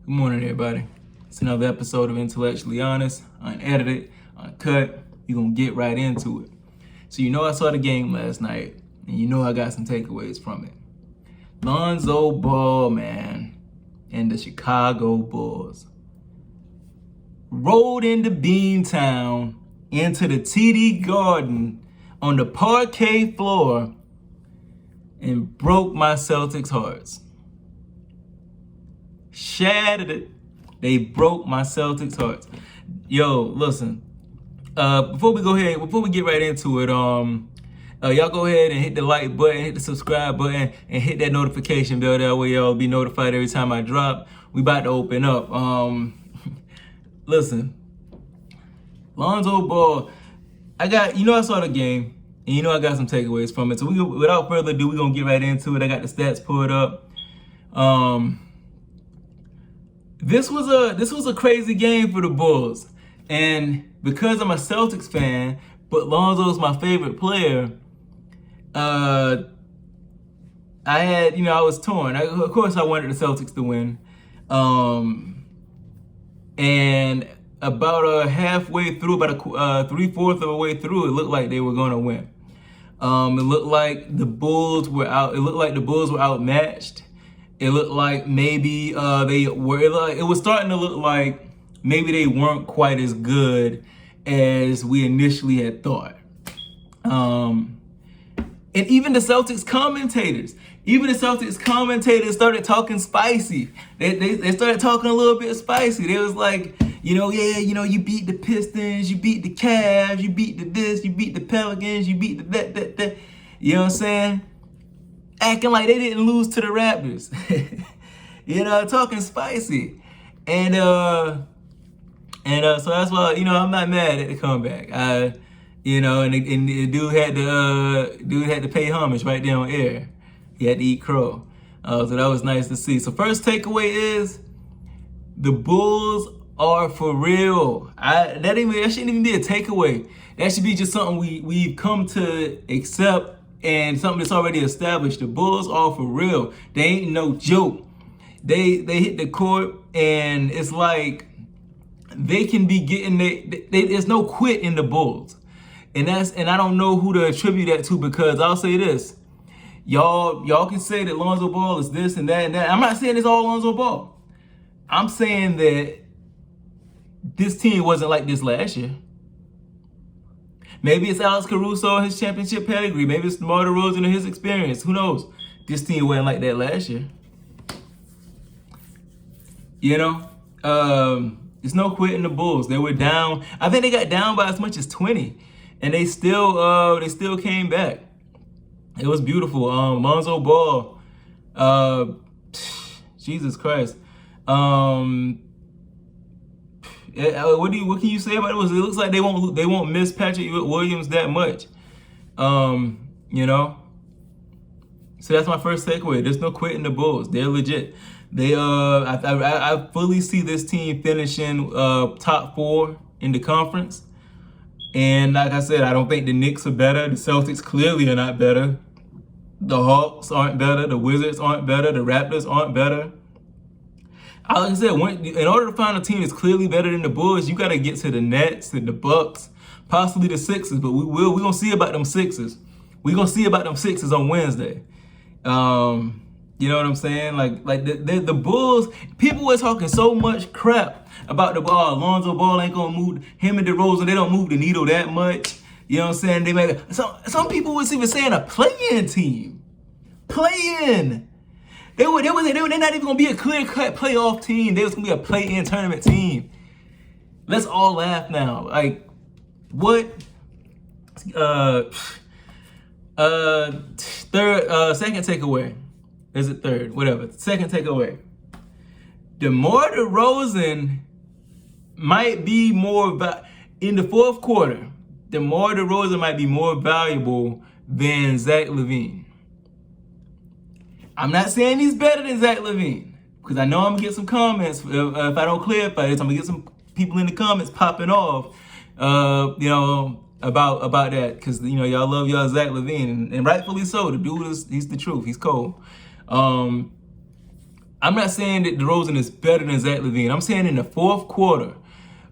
Good morning, everybody. It's another episode of Intellectually Honest, unedited, uncut. We're going to get right into it. So I saw the game last night, and I got some takeaways from it. Lonzo Ball, man, and the Chicago Bulls rolled into Beantown, into the TD Garden, on the parquet floor, and broke my Celtics' hearts. Shattered it. They broke my Celtics' hearts. Yo, listen. Before we get right into it, y'all go ahead and hit the like button, hit the subscribe button, and hit that notification bell. That way y'all be notified every time I drop. We about to open up. Listen, Lonzo Ball. I saw the game, and I got some takeaways from it. So without further ado, we're gonna get right into it. I got the stats pulled up. This was a crazy game for the Bulls, and because I'm a Celtics fan, but Lonzo's my favorite player, I was torn. Of course, I wanted the Celtics to win, and about halfway through, about 3/4 of the way through, it looked like they were gonna win. It looked like the Bulls were out. It looked like the Bulls were outmatched. It looked like maybe it was starting to look like maybe they weren't quite as good as we initially had thought. And even the Celtics commentators started talking spicy. They started talking a little bit spicy. They was like, you beat the Pistons, you beat the Cavs, you beat the this, you beat the Pelicans, you beat the that. You know what I'm saying? Acting like they didn't lose to the Raptors. Talking spicy. And so that's why, I'm not mad at the comeback. And the dude had to pay homage right there on air. He had to eat crow. So that was nice to see. So first takeaway is the Bulls are for real. That shouldn't even be a takeaway. That should be just something we've come to accept, and something that's already established. The Bulls are for real. They ain't no joke. They hit the court, and it's like they can be getting there's no quit in the Bulls. And I don't know who to attribute that to, because I'll say this. Y'all can say that Lonzo Ball is this and that and that. I'm not saying it's all Lonzo Ball. I'm saying that this team wasn't like this last year. Maybe it's Alex Caruso and his championship pedigree. Maybe it's DeMar DeRozan and his experience. Who knows? This team wasn't like that last year. It's no quitting the Bulls. They were down. I think they got down by as much as 20, and they still came back. It was beautiful. Lonzo Ball. Jesus Christ. What can you say about it? It looks like they won't miss Patrick Williams that much. So that's my first takeaway. There's no quitting the Bulls. They're legit. I fully see this team finishing top 4 in the conference. And like I said, I don't think the Knicks are better. The Celtics clearly are not better. The Hawks aren't better. The Wizards aren't better. The Raptors aren't better. Like I said, in order to find a team that's clearly better than the Bulls, you got to get to the Nets and the Bucks, possibly the Sixers. But we're going to see about them Sixers. We're going to see about them Sixers on Wednesday. You know what I'm saying? Like the Bulls, people were talking so much crap about the ball. Lonzo Ball ain't going to move. Him and DeRozan, they don't move the needle that much. You know what I'm saying? Some people was even saying a play-in team. Play-in. They're not even gonna be a clear-cut playoff team. They was gonna be a play-in tournament team. Let's all laugh now. Like, what? Second takeaway. Is it third? Whatever. Second takeaway. DeMar DeRozan might be in the fourth quarter. DeMar DeRozan might be more valuable than Zach LaVine. I'm not saying he's better than Zach LaVine, because I know I'm gonna get some comments if I don't clarify this. I'm gonna get some people in the comments popping off, about that, because y'all love y'all Zach LaVine, and rightfully so. The dude he's the truth. He's cold. I'm I'm not saying that DeRozan is better than Zach LaVine. I'm saying in the fourth quarter,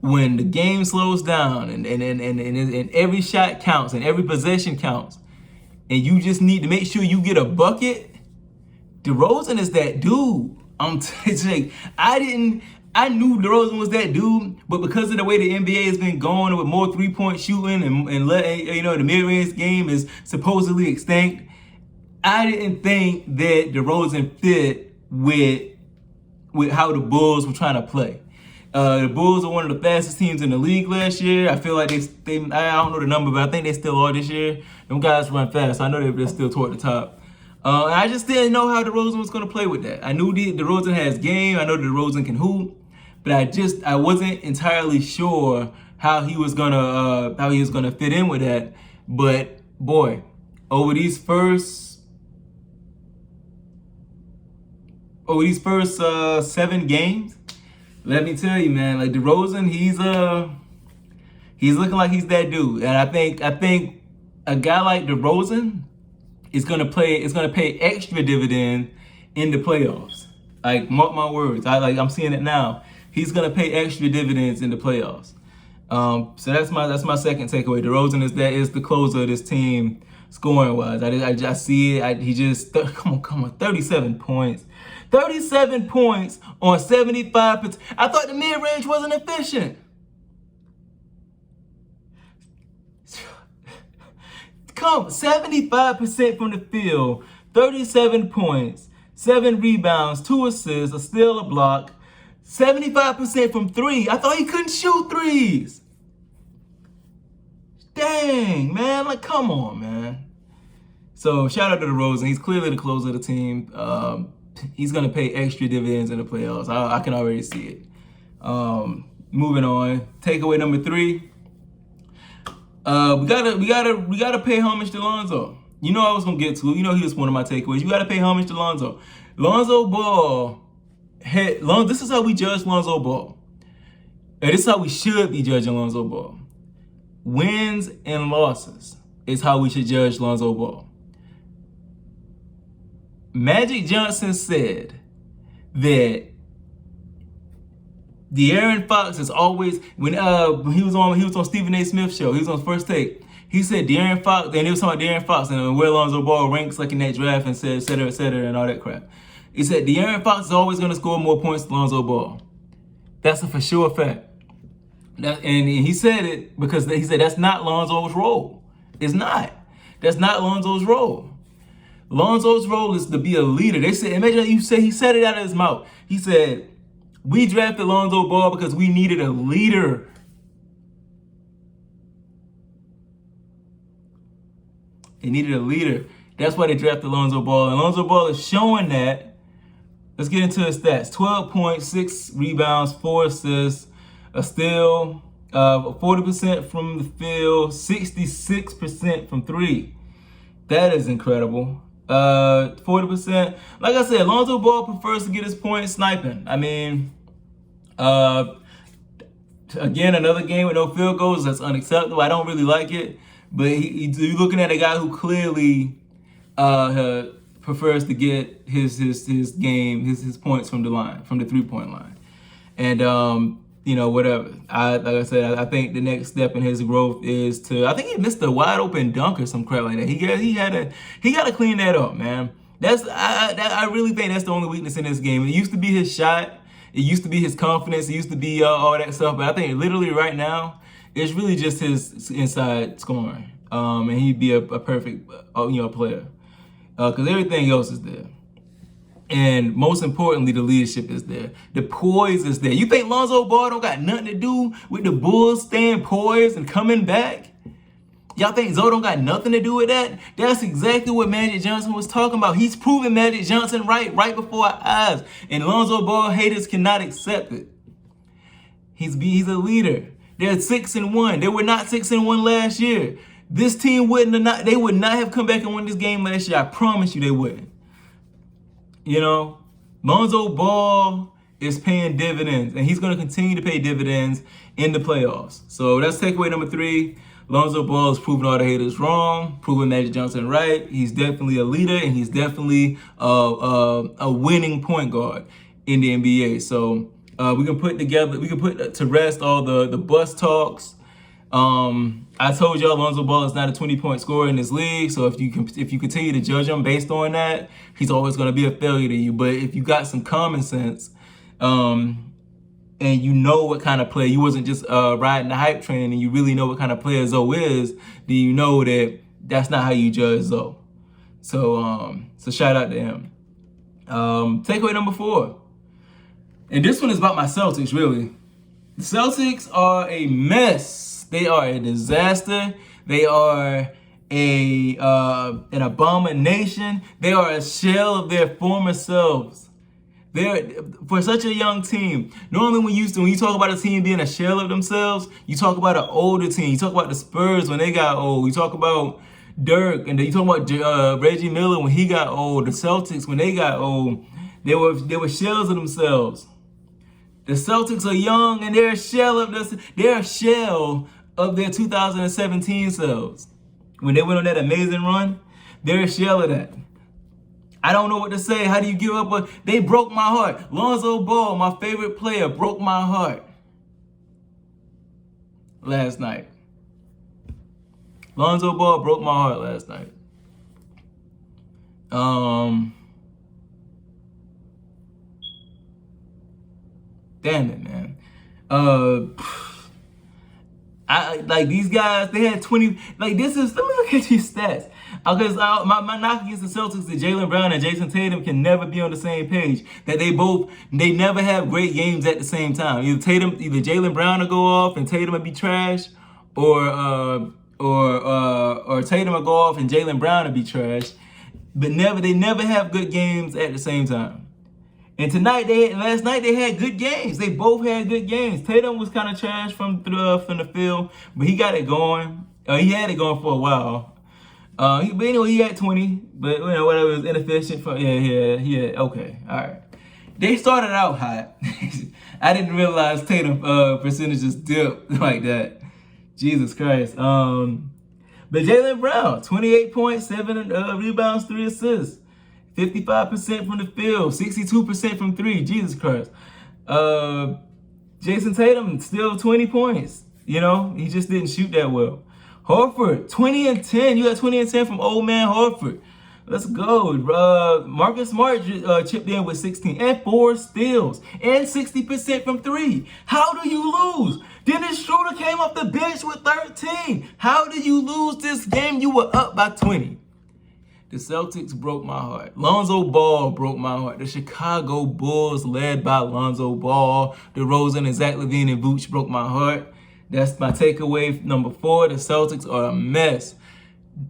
when the game slows down and every shot counts and every possession counts, and you just need to make sure you get a bucket, DeRozan is that dude. I knew DeRozan was that dude, but because of the way the NBA has been going with more three-point shooting and the mid-range game is supposedly extinct, I didn't think that DeRozan fit with how the Bulls were trying to play. The Bulls are one of the fastest teams in the league last year. I feel like they I don't know the number, but I think they still are this year. Them guys run fast. I know they're still toward the top. I just didn't know how DeRozan was going to play with that. I knew DeRozan has game. I know DeRozan can hoop, but I wasn't entirely sure how he was gonna fit in with that. But boy, over these first 7 games, let me tell you, man, like DeRozan, he's looking like he's that dude. And I think a guy like DeRozan is gonna pay extra dividend in the playoffs. Like, mark my words. I'm seeing it now. He's gonna pay extra dividends in the playoffs. So that's my second takeaway. DeRozan is the closer of this team, scoring wise. I see it. He just come on, 37 points. 37 points on 75%. I thought the mid-range wasn't efficient. Come, 75% from the field, 37 points, 7 rebounds, 2 assists, a steal, a block, 75% from 3. I thought he couldn't shoot threes. Dang, man, like, come on, man. So shout out to DeRozan. He's clearly the closer of the team. He's gonna pay extra dividends in the playoffs. I can already see it. Moving on. Takeaway number 3. We gotta pay homage to Lonzo. You know I was gonna get to it. You know he was one of my takeaways. You gotta pay homage to Lonzo. Lonzo Ball this is how we judge Lonzo Ball. And this is how we should be judging Lonzo Ball. Wins and losses is how we should judge Lonzo Ball. Magic Johnson said that De'Aaron Fox is always, when he was on Stephen A. Smith's show, he was on First Take. He said De'Aaron Fox, and he was talking about De'Aaron Fox and where Lonzo Ball ranks like in that draft and said, et cetera, and all that crap. He said De'Aaron Fox is always going to score more points than Lonzo Ball. That's a for sure fact. And he said it because he said that's not Lonzo's role. It's not. That's not Lonzo's role. Lonzo's role is to be a leader. They said, imagine he said it out of his mouth. He said, we drafted Lonzo Ball because we needed a leader. They needed a leader. That's why they drafted Lonzo Ball. And Lonzo Ball is showing that. Let's get into his stats. 12 points, 6 rebounds, 4 assists, a steal, 40% from the field, 66% from 3. That is incredible. 40%. Like I said, Lonzo Ball prefers to get his points sniping. I mean, again, another game with no field goals. That's unacceptable. I don't really like it. But you're looking at a guy who clearly prefers to get his points from the line, from the 3-point line. And whatever. Like I said, I think the next step in his growth is to. I think he missed a wide open dunk or some crap like that. He got to clean that up, man. I really think that's the only weakness in this game. It used to be his shot. It used to be his confidence. It used to be all that stuff. But I think literally right now, it's really just his inside scoring. And he'd be a perfect player because everything else is there. And most importantly, the leadership is there. The poise is there. You think Lonzo Ball don't got nothing to do with the Bulls staying poised and coming back? Y'all think Zoe don't got nothing to do with that? That's exactly what Magic Johnson was talking about. He's proven Magic Johnson right before our eyes. And Lonzo Ball haters cannot accept it. He's a leader. They're 6-1. They were not 6-1 last year. This team would not have come back and won this game last year. I promise you they wouldn't. Lonzo Ball is paying dividends, and he's going to continue to pay dividends in the playoffs. So that's takeaway number 3. Lonzo Ball has proven all the haters wrong, proven Magic Johnson right. He's definitely a leader, and he's definitely a winning point guard in the NBA. So we can put to rest all the bus talks. I told y'all Lonzo Ball is not a 20-point scorer in this league. So if you continue to judge him based on that, he's always going to be a failure to you. But if you got some common sense, and you know what kind of player, you wasn't just riding the hype train, and you really know what kind of player Zoe is, then you know that that's not how you judge Zoe. So shout out to him. Takeaway number 4. And this one is about my Celtics, really. The Celtics are a mess. They are a disaster. They are an abomination. They are a shell of their former selves. They're, for such a young team, normally when you talk about a team being a shell of themselves, you talk about an older team. You talk about the Spurs when they got old. You talk about Dirk, and then you talk about Reggie Miller when he got old. The Celtics when they got old, they were shells of themselves. The Celtics are young, and they're a shell of their 2017 selves. When they went on that amazing run, they're a shell of that. I don't know what to say. How do you give up? They broke my heart. Lonzo Ball, my favorite player, broke my heart last night. Lonzo Ball broke my heart last night. Damn it, man. I like these guys. They had 20. Like this is. Let me look at these stats. Because my knock against the Celtics that Jaylen Brown and Jayson Tatum can never be on the same page. That they never have great games at the same time. Either Jaylen Brown will go off and Tatum will be trash, or Tatum will go off and Jaylen Brown will be trash. But they never have good games at the same time. And last night they had good games. They both had good games. Tatum was kind of trash from the field, but he got it going. He had it going for a while. But anyway, he had 20, but whatever, it was inefficient. Okay, all right. They started out hot. I didn't realize Tatum percentages dipped like that. Jesus Christ. But Jaylen Brown, 28 points, 7 rebounds, 3 assists, 55% from the field, 62% from 3. Jesus Christ. Jayson Tatum still 20 points. He just didn't shoot that well. Horford, 20 and 10. You got 20 and 10 from old man Horford. Let's go. Marcus Smart chipped in with 16 and 4 steals and 60% from 3. How do you lose? Dennis Schroeder came off the bench with 13. How do you lose this game? You were up by 20. The Celtics broke my heart. Lonzo Ball broke my heart. The Chicago Bulls, led by Lonzo Ball, DeRozan, and Zach LaVine and Vooch, broke my heart. That's my takeaway number 4. The Celtics are a mess.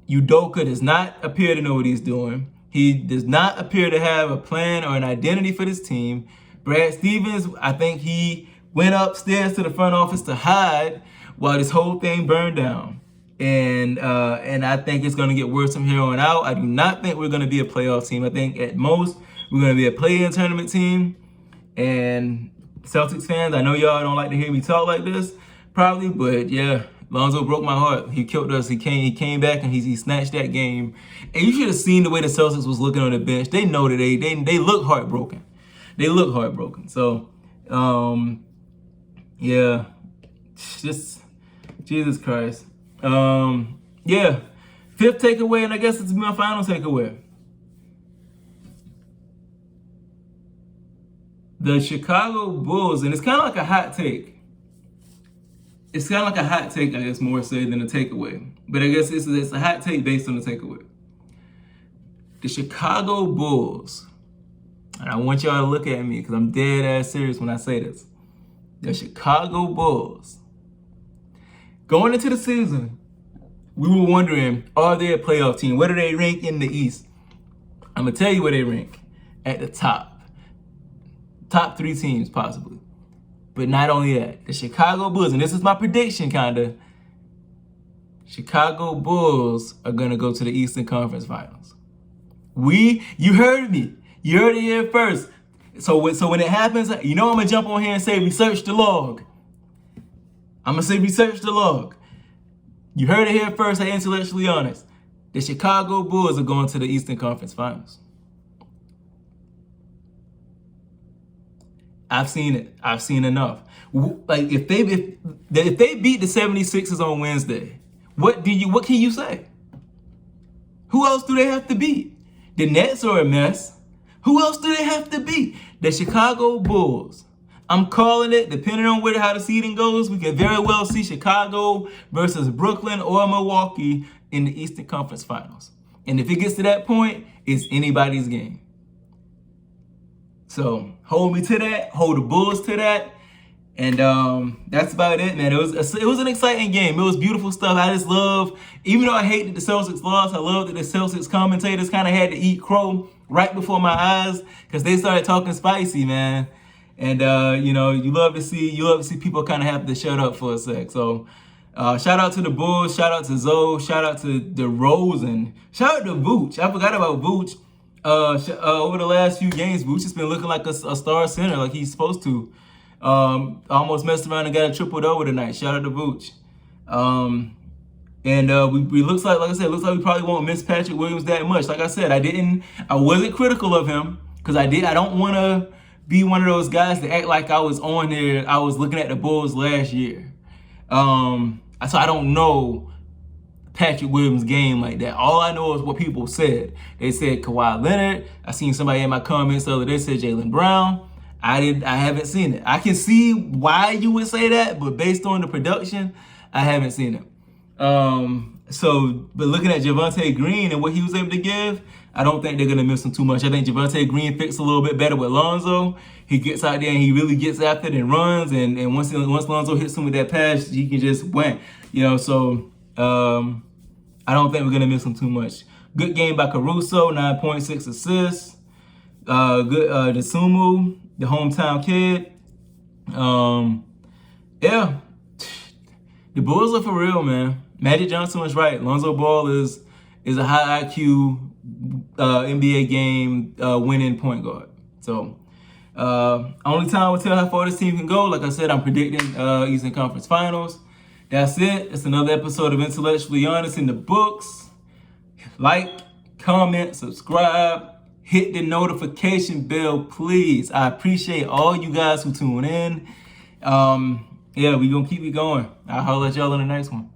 Udoka does not appear to know what he's doing. He does not appear to have a plan or an identity for this team. Brad Stevens, I think he went upstairs to the front office to hide while this whole thing burned down. And I think it's going to get worse from here on out. I do not think we're going to be a playoff team. I think at most we're going to be a play-in tournament team. And Celtics fans, I know y'all don't like to hear me talk like this, probably, but yeah, Lonzo broke my heart. He killed us. He came back and he snatched that game. And you should have seen the way the Celtics was looking on the bench. They know that they look heartbroken. They look heartbroken. So, yeah, just Jesus Christ. Yeah, 5th takeaway, and I guess it's my final takeaway. The Chicago Bulls, and it's kind of like a hot take. It's kind of like a hot take, I guess, more so than a takeaway. But I guess it's a hot take based on the takeaway. The Chicago Bulls, and I want y'all to look at me because I'm dead ass serious when I say this. The Chicago Bulls, going into the season, we were wondering, are they a playoff team? Where do they rank in the East? I'm going to tell you where they rank. At the top. Top 3 teams, possibly. But not only that, the Chicago Bulls, and this is my prediction, kinda. Chicago Bulls are gonna go to the Eastern Conference Finals. You heard me. You heard it here first. So when it happens, I'm gonna jump on here and say research the log. I'm gonna say research the log. You heard it here first. Hey, Intellectually Honest. The Chicago Bulls are going to the Eastern Conference Finals. I've seen it. I've seen enough. Like if they beat the 76ers on Wednesday, what can you say? Who else do they have to beat? The Nets are a mess. Who else do they have to beat? The Chicago Bulls. I'm calling it, depending on how the seeding goes, we can very well see Chicago versus Brooklyn or Milwaukee in the Eastern Conference Finals. And if it gets to that point, it's anybody's game. So hold me to that, hold the Bulls to that. And that's about it, man. It was an exciting game. It was beautiful stuff. I just love, even though I hate that the Celtics lost, I love that the Celtics commentators kind of had to eat crow right before my eyes because they started talking spicy, man. And you love to see people kind of have to shut up for a sec. So shout out to the Bulls, shout out to Zoe, shout out to Derozan, shout out to Vooch. I forgot about Vooch. Over the last few games, Vooch has been looking like a star center, like he's supposed to. Almost messed around and got a triple-double tonight. Shout out to Vooch. We looks like I said, we probably won't miss Patrick Williams that much. Like I said, I wasn't critical of him because I don't want to be one of those guys that act like I was on there. I was looking at the Bulls last year. So I don't know Patrick Williams' game like that. All I know is what people said. They said Kawhi Leonard. I seen somebody in my comments the other day said Jaylen Brown. I haven't seen it. I can see why you would say that, but based on the production, I haven't seen it. But looking at Javonte Green and what he was able to give, I don't think they're gonna miss him too much. I think Javonte Green fits a little bit better with Lonzo. He gets out there and he really gets after it and runs. And once Lonzo hits him with that pass, he can just win. So I don't think we're gonna miss him too much. Good game by Caruso, 9.6 assists. Good Desumu, the hometown kid. The Bulls are for real, man. Magic Johnson was right. Lonzo Ball is a high IQ NBA game winning point guard. So only time will tell how far this team can go. Like I said, I'm predicting Eastern Conference Finals. That's it. It's another episode of Intellectually Honest in the books. Like, comment, subscribe. Hit the notification bell, please. I appreciate all you guys who tune in. We gonna keep it going. I'll holler at y'all on the next one.